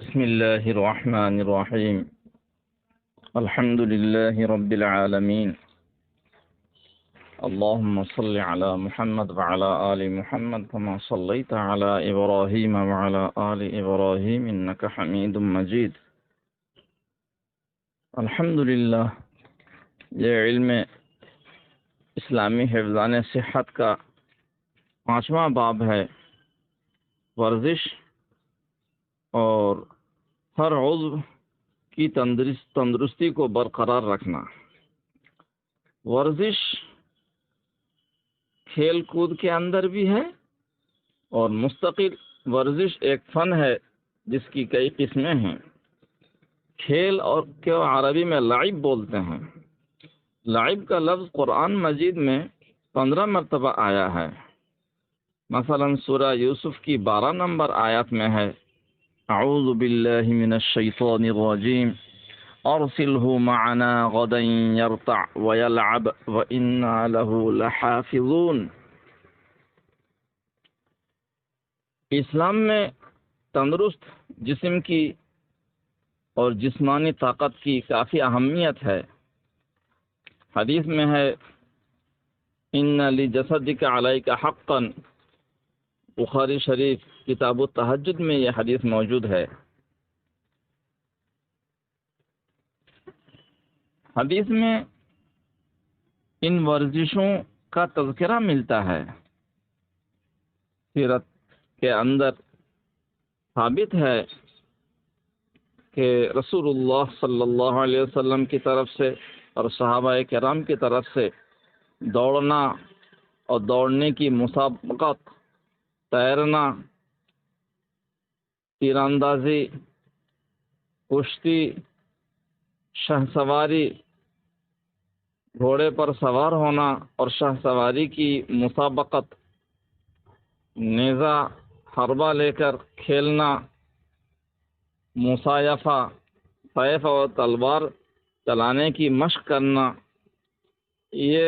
بسم الله الرحمن الرحيم. الحمد لله رب العالمين. اللهم صل على محمد وعلى آل محمد كما صليت على إبراهيم وعلى آل إبراهيم إنك حميد مجيد. الحمد لله. یہ علم اسلامی حفظان صحت کا 5واں باب ہے، ورزش اور ہر عضو کی تندرستی کو برقرار رکھنا۔ ورزش کھیل کود کے اندر بھی ہے اور مستقل ورزش ایک فن ہے جس کی کئی قسمیں ہیں۔ کھیل اور کو عربی میں لعب بولتے ہیں۔ لعب کا لفظ قرآن مجید میں 15 مرتبہ آیا ہے۔ مثلا سورہ یوسف کی 12 نمبر آیات میں ہے، اعوذ باللہ من الشیطان الرجیم ارسلہ معنا غدا یرتع ویلعب وإنا له لحافظون۔ اسلام میں تندرست جسم کی اور جسمانی طاقت کی کافی اہمیت ہے۔ حدیث میں ہے، ان لجسدک علیک حقا، بخاری شریف کتاب التہجد میں یہ حدیث موجود ہے۔ حدیث میں ان ورزشوں کا تذکرہ ملتا ہے۔ سیرت کے اندر ثابت ہے کہ رسول اللہ صلی اللہ علیہ وسلم کی طرف سے اور صحابہ کرام کی طرف سے دوڑنا اور دوڑنے کی مسابقت، تیرنا، تیر اندازی، کشتی، شاہ سواری، گھوڑے پر سوار ہونا اور شاہ سواری کی مسابقت، نیزہ حربہ لے کر کھیلنا، مصایفہ، سیف اور تلوار چلانے کی مشق کرنا، یہ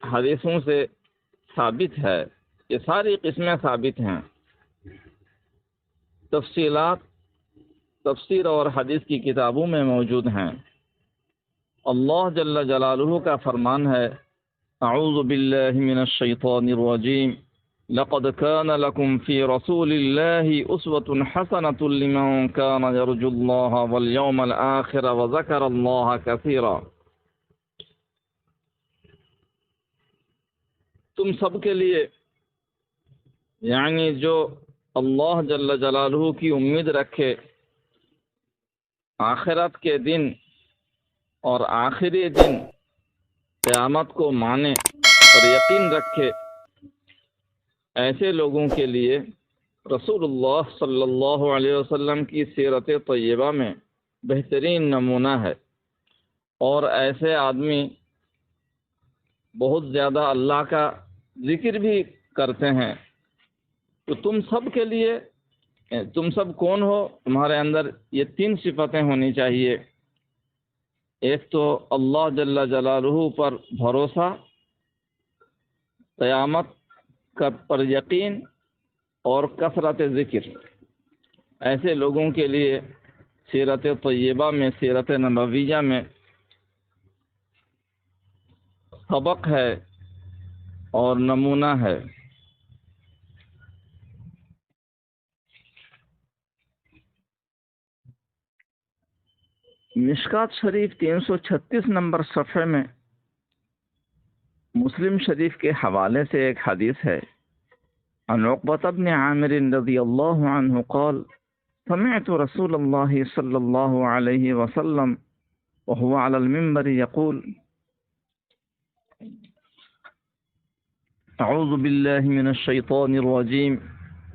حدیثوں سے ثابت ہے۔ یہ ساری قسمیں ثابت ہیں۔ تفصیلات تفسیر اور حدیث کی کتابوں میں موجود ہیں۔ اللہ جل جلالہ کا فرمان ہے، اعوذ باللہ من الشیطان الرجیم لقد كان لكم في رسول الله أسوة حسنة لمن كان يرجو الله واليوم الآخر وذكر الله كثيرا۔ تم سب کے لیے، یعنی جو اللہ جل جلالہ کی امید رکھے، آخرت کے دن اور آخری دن قیامت کو مانے اور یقین رکھے، ایسے لوگوں کے لیے رسول اللہ صلی اللہ علیہ وسلم کی سیرت طیبہ میں بہترین نمونہ ہے۔ اور ایسے آدمی بہت زیادہ اللہ کا ذکر بھی کرتے ہیں۔ تو تم سب کے لیے، تم سب کون ہو؟ تمہارے اندر یہ 3 صفتیں ہونی چاہیے۔ ایک تو اللہ جل جلالہ پر بھروسہ، قیامت کا پر یقین اور کثرت ذکر۔ ایسے لوگوں کے لیے سیرت طیبہ میں، سیرت نبویہ میں سبق ہے اور نمونہ ہے۔ مشکات شریف 336 نمبر صفحے میں مسلم شریف کے حوالے سے ایک حدیث ہے، عن عقبة بن عامر رضی اللہ عنہ قال سمعت رسول اللہ صلی اللہ علیہ وسلم وهو على المنبر يقول اعوذ باللہ من الشیطان الرجیم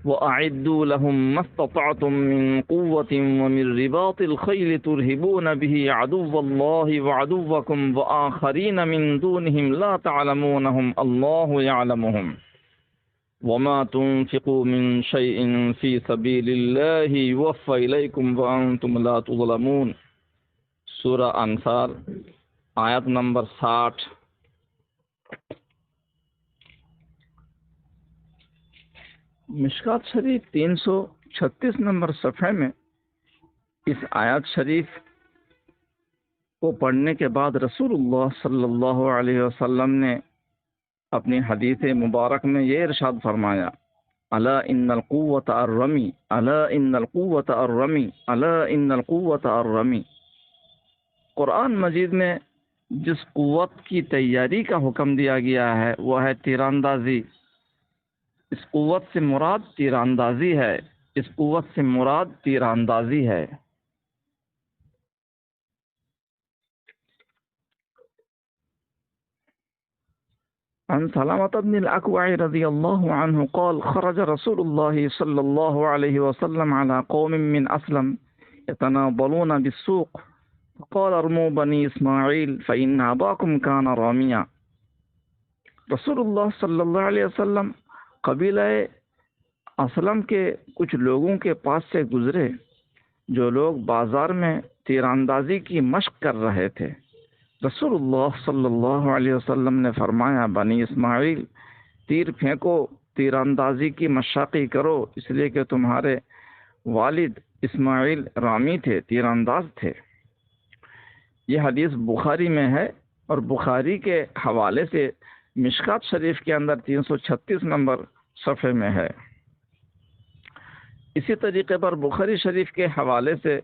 وَأَعِدُّوا لَهُم مَّا اسْتَطَعْتُم مِّن قُوَّةٍ وَمِن رِّبَاطِ الْخَيْلِ تُرْهِبُونَ بِهِ عَدُوَّ اللَّهِ وَعَدُوَّكُمْ وَآخَرِينَ مِن دُونِهِمْ لَا تَعْلَمُونَهُمْ اللَّهُ يَعْلَمُهُمْ وَمَا تُنفِقُوا مِن شَيْءٍ فِي سَبِيلِ اللَّهِ يُوَفَّ إِلَيْكُمْ وَأَنتُمْ لَا تُظْلَمُونَ۔ سورہ انفال آیت نمبر 60۔ مشکات شریف 336 نمبر صفحے میں اس آیات شریف کو پڑھنے کے بعد رسول اللہ صلی اللہ علیہ وسلم نے اپنی حدیث مبارک میں یہ ارشاد فرمایا، الا ان القوۃ الرمی، الا ان القوۃ الرمی، الا ان القوۃ الرمی۔ قرآن مجید میں جس قوت کی تیاری کا حکم دیا گیا ہے وہ ہے تیر اندازی۔ اس قوت سے مراد تیر اندازی ہے، اس قوت سے مراد تیر اندازی ہے۔ عن سلامة بن الأكوع رضي الله عنه قال خرج رسول الله صلى الله عليه وسلم على قوم من أسلم يتناضلون بالسوق فقال ارموا بني إسماعيل فإن أباكم كان راميا۔ رسول اللہ صلی اللہ علیہ وسلم قبیلہ اسلم کے کچھ لوگوں کے پاس سے گزرے جو لوگ بازار میں تیر اندازی کی مشق کر رہے تھے۔ رسول اللہ صلی اللہ علیہ وسلم نے فرمایا، بنی اسماعیل تیر پھینکو، تیر اندازی کی مشاقی کرو، اس لیے کہ تمہارے والد اسماعیل رامی تھے، تیر انداز تھے۔ یہ حدیث بخاری میں ہے اور بخاری کے حوالے سے مشکات شریف کے اندر 336 نمبر صفحے میں ہے۔ اسی طریقے پر بخاری شریف کے حوالے سے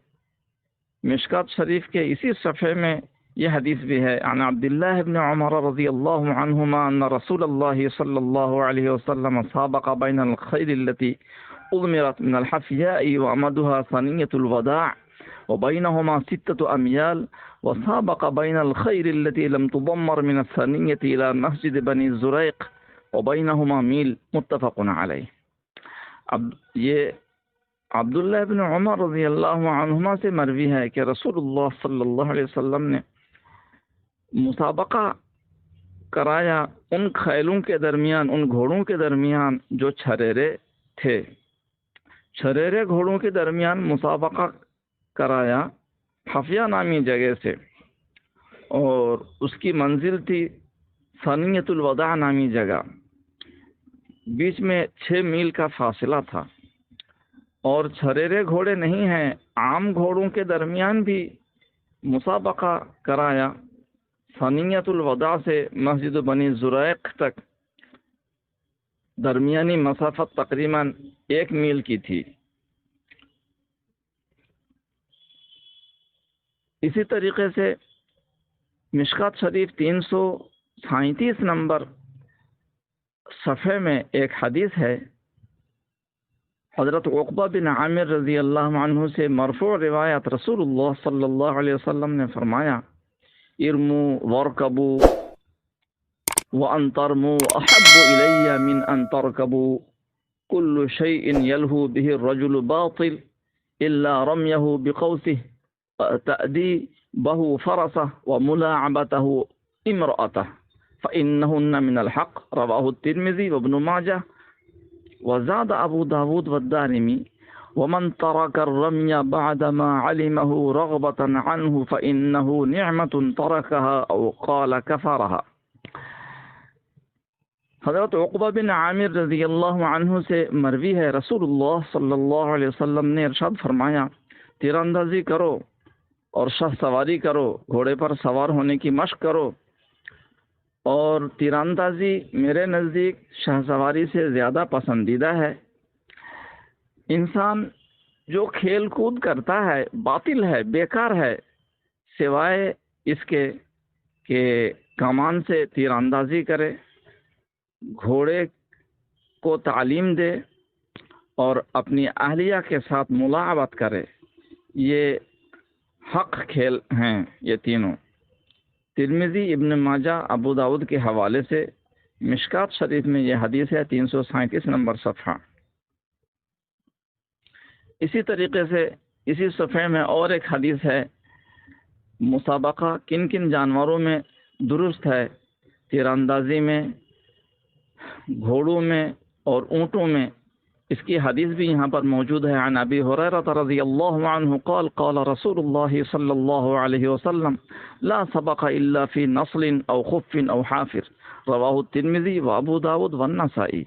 مشکات شریف کے اسی صفحے میں یہ حدیث بھی ہے، عن عبداللہ بن عمر رضی اللہ عنہما ان رسول اللہ صلی اللہ علیہ وسلم سابق بین الخیل التي اضمرت من الحفیاء وعمدها ثنیۃ الوداع وبینهما 6 اميال وسابق بین الخیل التي لم تضمر من الثنیۃ الى مسجد بنی الزریق وبینهما میل، متفق علیہ۔ اب یہ عبداللہ بن عمر رضی اللہ عنہما سے مروی ہے کہ رسول اللہ صلی اللہ علیہ وسلم نے مسابقہ کرایا ان خیلوں کے درمیان، ان گھوڑوں کے درمیان جو چھریرے تھے۔ چھریرے گھوڑوں کے درمیان مسابقہ کرایا حفیہ نامی جگہ سے، اور اس کی منزل تھی ثنیۃ الوداع نامی جگہ، بیچ میں 6 میل کا فاصلہ تھا۔ اور چھریرے گھوڑے نہیں ہیں، عام گھوڑوں کے درمیان بھی مسابقہ کرایا۔ ثنیۃ الوداع سے مسجد بنی زریق تک درمیانی مسافت تقریباً 1 میل کی تھی۔ اسی طریقے سے مشکات شریف 337 نمبر صفحے میں ایک حدیث ہے، حضرت عقبہ بن عامر رضی اللہ عنہ سے مرفوع روایت، رسول اللہ صلی اللہ علیہ وسلم نے فرمایا، ارموا وارکبوا وان ترموا احب الی من ان ترکبوا كل شيء يلهو به الرجل باطل الا رميه بقوسه تأديبه فرسه وملاعبته امرأته فإنهن من الحق، رواه الترمذي وابن ماجه وزاد ابو داود والدارمي، ومن ترك الرمي بعدما علمه رغبة عنه فإنه نعمة تركها او قال كفرها۔ حضرت عقبہ بن عامر رضی اللہ عنہ سے مروی ہے، رسول اللہ صلی اللہ علیہ وسلم نے ارشاد فرمایا، تیر اندازی کرو اور شہ سواری کرو، گھوڑے پر سوار ہونے کی مشق کرو، اور تیر اندازی میرے نزدیک شہ سواری سے زیادہ پسندیدہ ہے۔ انسان جو کھیل کود کرتا ہے باطل ہے، بیکار ہے، سوائے اس کے کہ کمان سے تیر اندازی کرے، گھوڑے کو تعلیم دے اور اپنی اہلیہ کے ساتھ ملاعبت کرے۔ یہ حق کھیل ہیں یہ تینوں۔ ترمذی، ابن ماجہ، ابو داود کے حوالے سے مشکات شریف میں یہ حدیث ہے، 337 نمبر صفحہ۔ اسی طریقے سے اسی صفحے میں اور ایک حدیث ہے، مسابقہ کن کن جانوروں میں درست ہے، تیر اندازی میں، گھوڑوں میں اور اونٹوں میں۔ اس کی حدیث بھی یہاں پر موجود ہے، عن ابی ہریرہ رضی اللہ عنہ قال قال رسول اللہ صلی اللہ علیہ وسلم لا سبق الا فی نصل او خف او حافر، رواہ الترمذی و ابو داود والنسائی۔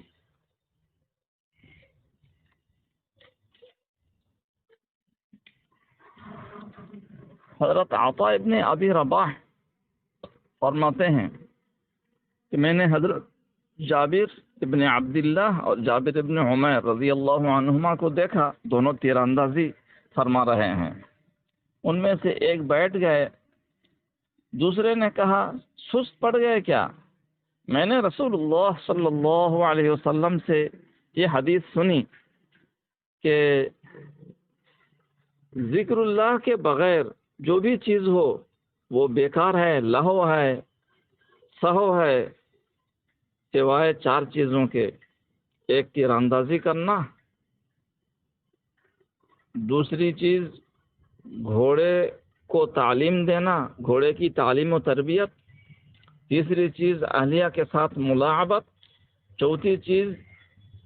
حضرت عطا ابن ابی رباح فرماتے ہیں کہ میں نے حضرت جابر ابن عبداللہ اور جابر ابن عمیر رضی اللہ عنہما کو دیکھا، دونوں تیر اندازی فرما رہے ہیں۔ ان میں سے ایک بیٹھ گئے، دوسرے نے کہا سست پڑ گئے کیا؟ میں نے رسول اللہ صلی اللہ علیہ وسلم سے یہ حدیث سنی کہ ذکر اللہ کے بغیر جو بھی چیز ہو وہ بیکار ہے، لہو ہے، سہو ہے، سوائے چار چیزوں کے: ایک تیر اندازی کرنا، دوسری چیز گھوڑے کو تعلیم دینا، گھوڑے کی تعلیم و تربیت، تیسری چیز اہلیہ کے ساتھ ملاعبت، چوتھی چیز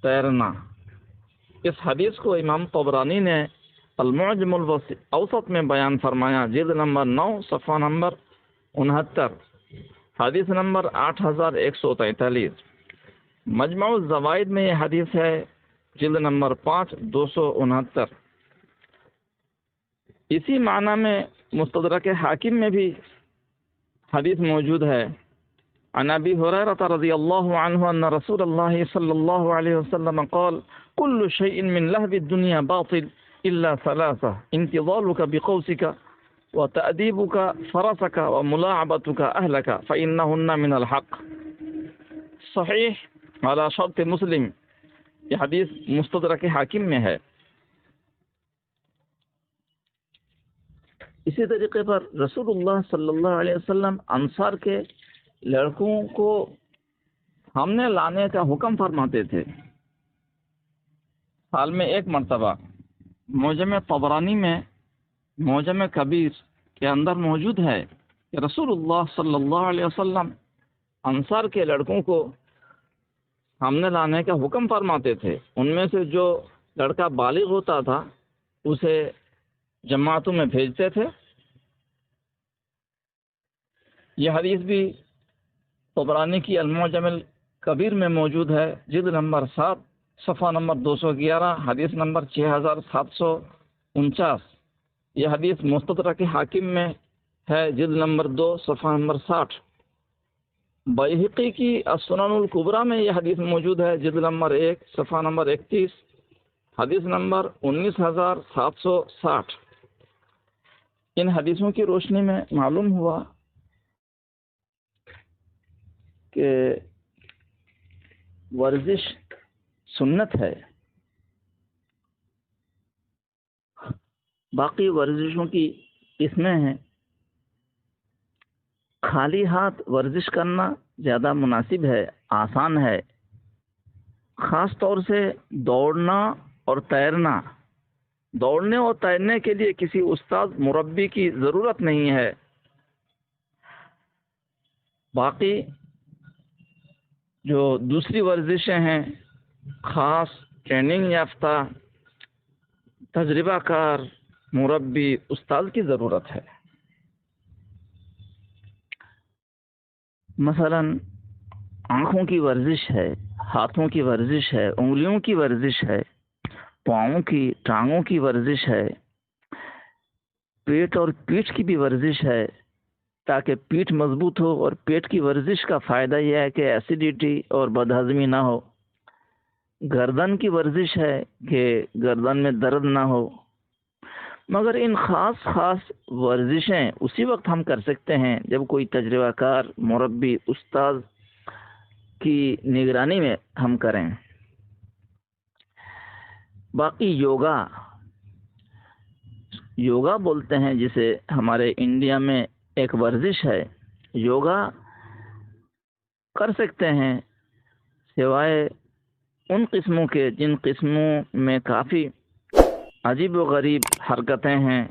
تیرنا۔ اس حدیث کو امام طبرانی نے المعجم الاوسط میں بیان فرمایا، جلد نمبر 9 صفحہ نمبر 69، حدیث نمبر 8143۔ مجمع الزوائد میں یہ حدیث ہے، جلد نمبر 5 269۔ اسی معنی میں مستدرک حاکم میں بھی حدیث موجود ہے۔ عن ابی ہریرہ رضی اللہ عنہ ان رسول اللہ صلی اللہ علیہ وسلم قال كل شيء من لهب الدنيا باطل الا ثلاثة: انتظالك بقوسك، وتأديبك فرسك، وملاعبتك اهلك، فإنهن من الحق۔ صحیح على شرط مسلم، یہ حدیث مستدرک حاکم میں ہے۔ اسی طریقے پر رسول اللہ صلی اللہ علیہ وسلم انصار کے لڑکوں کو سامنے لانے کا حکم فرماتے تھے۔ سال میں ایک مرتبہ معجم طبرانی میں معجم کبیر کے اندر موجود ہے کہ رسول اللہ صلی اللہ علیہ وسلم انصار کے لڑکوں کو سامنے لانے کا حکم فرماتے تھے۔ ان میں سے جو لڑکا بالغ ہوتا تھا اسے جماعتوں میں بھیجتے تھے۔ یہ حدیث بھی طبرانی کی المعجم الکبیر میں موجود ہے، جلد نمبر 7 صفحہ نمبر 211، حدیث نمبر 6749۔ یہ حدیث مستدرک حاکم میں ہے، جلد نمبر 2 صفحہ نمبر 60۔ بیہقی کی السنن الکبریٰ میں یہ حدیث موجود ہے، جلد نمبر 1 صفحہ نمبر 31، حدیث نمبر 19760۔ ان حدیثوں کی روشنی میں معلوم ہوا کہ ورزش سنت ہے۔ باقی ورزشوں کی قسمیں ہیں۔ خالی ہاتھ ورزش کرنا زیادہ مناسب ہے، آسان ہے، خاص طور سے دوڑنا اور تیرنا۔ دوڑنے اور تیرنے کے لیے کسی استاد مربی کی ضرورت نہیں ہے۔ باقی جو دوسری ورزشیں ہیں خاص ٹریننگ یافتہ تجربہ کار مربی استاد کی ضرورت ہے۔ مثلا آنکھوں کی ورزش ہے، ہاتھوں کی ورزش ہے، انگلیوں کی ورزش ہے، پاؤں کی، ٹانگوں کی ورزش ہے، پیٹ اور پیٹھ کی بھی ورزش ہے تاکہ پیٹھ مضبوط ہو، اور پیٹ کی ورزش کا فائدہ یہ ہے کہ ایسیڈیٹی اور بدہضمی نہ ہو۔ گردن کی ورزش ہے کہ گردن میں درد نہ ہو۔ مگر ان خاص ورزشیں اسی وقت ہم کر سکتے ہیں جب کوئی تجربہ کار مربی استاد کی نگرانی میں ہم کریں۔ باقی یوگا بولتے ہیں جسے، ہمارے انڈیا میں ایک ورزش ہے۔ یوگا کر سکتے ہیں سوائے ان قسموں کے جن قسموں میں کافی عجیب و غریب حرکتیں ہیں،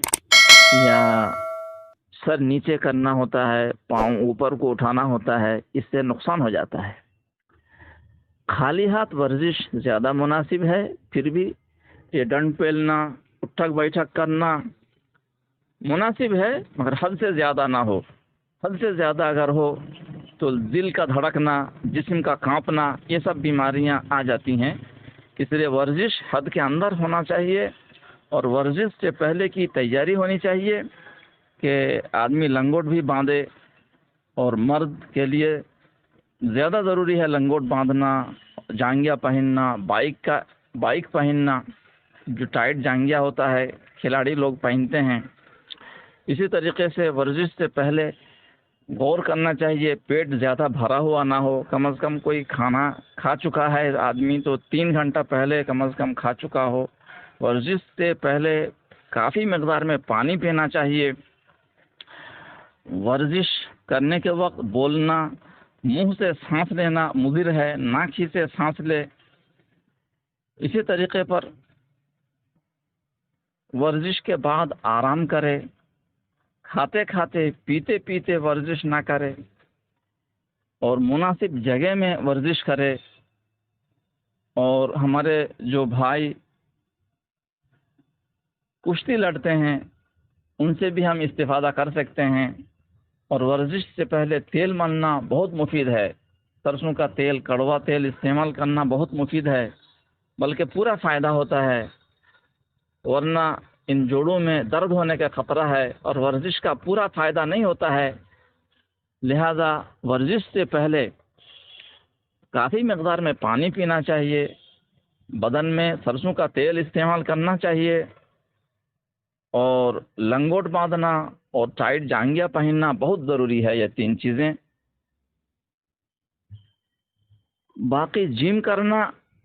یا سر نیچے کرنا ہوتا ہے، پاؤں اوپر کو اٹھانا ہوتا ہے، اس سے نقصان ہو جاتا ہے۔ خالی ہاتھ ورزش زیادہ مناسب ہے۔ پھر بھی یہ ڈنڈ پیلنا، اٹھک بیٹھک کرنا مناسب ہے، مگر حد سے زیادہ نہ ہو۔ حد سے زیادہ اگر ہو تو دل کا دھڑکنا، جسم کا کانپنا، یہ سب بیماریاں آ جاتی ہیں۔ اس لیے ورزش حد کے اندر ہونا چاہیے، اور ورزش سے پہلے کی تیاری ہونی چاہیے کہ آدمی لنگوٹ بھی باندھے، اور مرد کے لیے زیادہ ضروری ہے لنگوٹ باندھنا، جانگیا پہننا، بائک پہننا جو ٹائٹ جانگیا ہوتا ہے کھلاڑی لوگ پہنتے ہیں۔ اسی طریقے سے ورزش سے پہلے غور کرنا چاہیے پیٹ زیادہ بھرا ہوا نہ ہو، کم از کم کوئی کھانا کھا چکا ہے آدمی تو 3 گھنٹہ پہلے کم از کم کھا چکا ہو۔ ورزش سے پہلے کافی مقدار میں پانی پینا چاہیے۔ ورزش کرنے کے وقت بولنا، منہ سے سانس لینا مضر ہے، ناک ہی سے سانس لے۔ اسی طریقے پر ورزش کے بعد آرام کرے، کھاتے کھاتے پیتے پیتے ورزش نہ کرے، اور مناسب جگہ میں ورزش کرے۔ اور ہمارے جو بھائی کشتی لڑتے ہیں ان سے بھی ہم استفادہ کر سکتے ہیں۔ اور ورزش سے پہلے تیل ملنا بہت مفید ہے، سرسوں کا تیل، کڑوا تیل استعمال کرنا بہت مفید ہے، بلکہ پورا فائدہ ہوتا ہے، ورنہ ان جوڑوں میں درد ہونے کا خطرہ ہے اور ورزش کا پورا فائدہ نہیں ہوتا ہے۔ لہذا ورزش سے پہلے کافی مقدار میں پانی پینا چاہیے، بدن میں سرسوں کا تیل استعمال کرنا چاہیے، اور لنگوٹ باندھنا اور ٹائٹ جانگیا پہننا بہت ضروری ہے، یہ 3 چیزیں۔ باقی جم کرنا،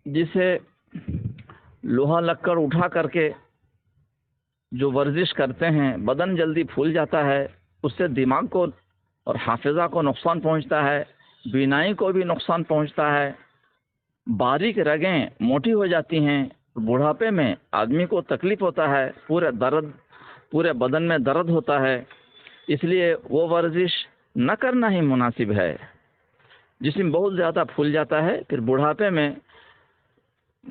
جسے لوہا لکڑ اٹھا کر کے جو ورزش کرتے ہیں، بدن جلدی پھول جاتا ہے، اس سے دماغ کو اور حافظہ کو نقصان پہنچتا ہے، بینائی کو بھی نقصان پہنچتا ہے، باریک رگیں موٹی ہو جاتی ہیں، بڑھاپے میں آدمی کو تکلیف ہوتا ہے، پورے بدن میں درد ہوتا ہے۔ اس لیے وہ ورزش نہ کرنا ہی مناسب ہے۔ جسم بہت زیادہ پھول جاتا ہے، پھر بڑھاپے میں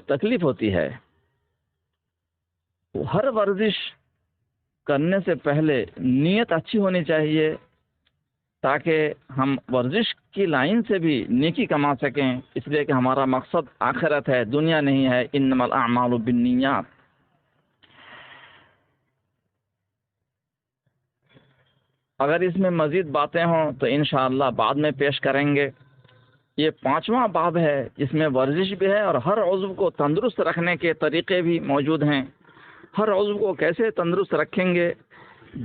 تکلیف ہوتی ہے۔ ہر ورزش کرنے سے پہلے نیت اچھی ہونی چاہیے، تاکہ ہم ورزش کی لائن سے بھی نیکی کما سکیں، اس لیے کہ ہمارا مقصد آخرت ہے، دنیا نہیں ہے۔ انما الاعمال بالنیات۔ اگر اس میں مزید باتیں ہوں تو انشاءاللہ بعد میں پیش کریں گے۔ یہ 5واں باب ہے، جس میں ورزش بھی ہے اور ہر عضو کو تندرست رکھنے کے طریقے بھی موجود ہیں۔ ہر عضو کو کیسے تندرست رکھیں گے،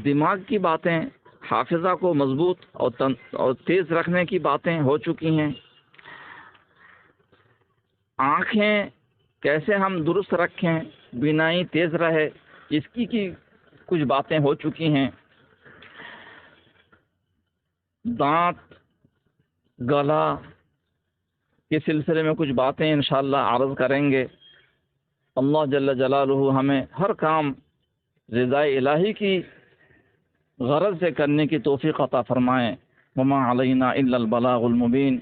دماغ کی باتیں، حافظہ کو مضبوط اور تیز رکھنے کی باتیں ہو چکی ہیں۔ آنکھیں کیسے ہم درست رکھیں، بینائی تیز رہے، اس کی کچھ باتیں ہو چکی ہیں۔ دانت، گلا کے سلسلے میں کچھ باتیں انشاءاللہ عرض کریں گے۔ اللہ جل جلالہ ہمیں ہر کام رضا الہی کی غرض سے کرنے کی توفیق عطا فرمائیں۔ وما علینا الا البلاغ المبین۔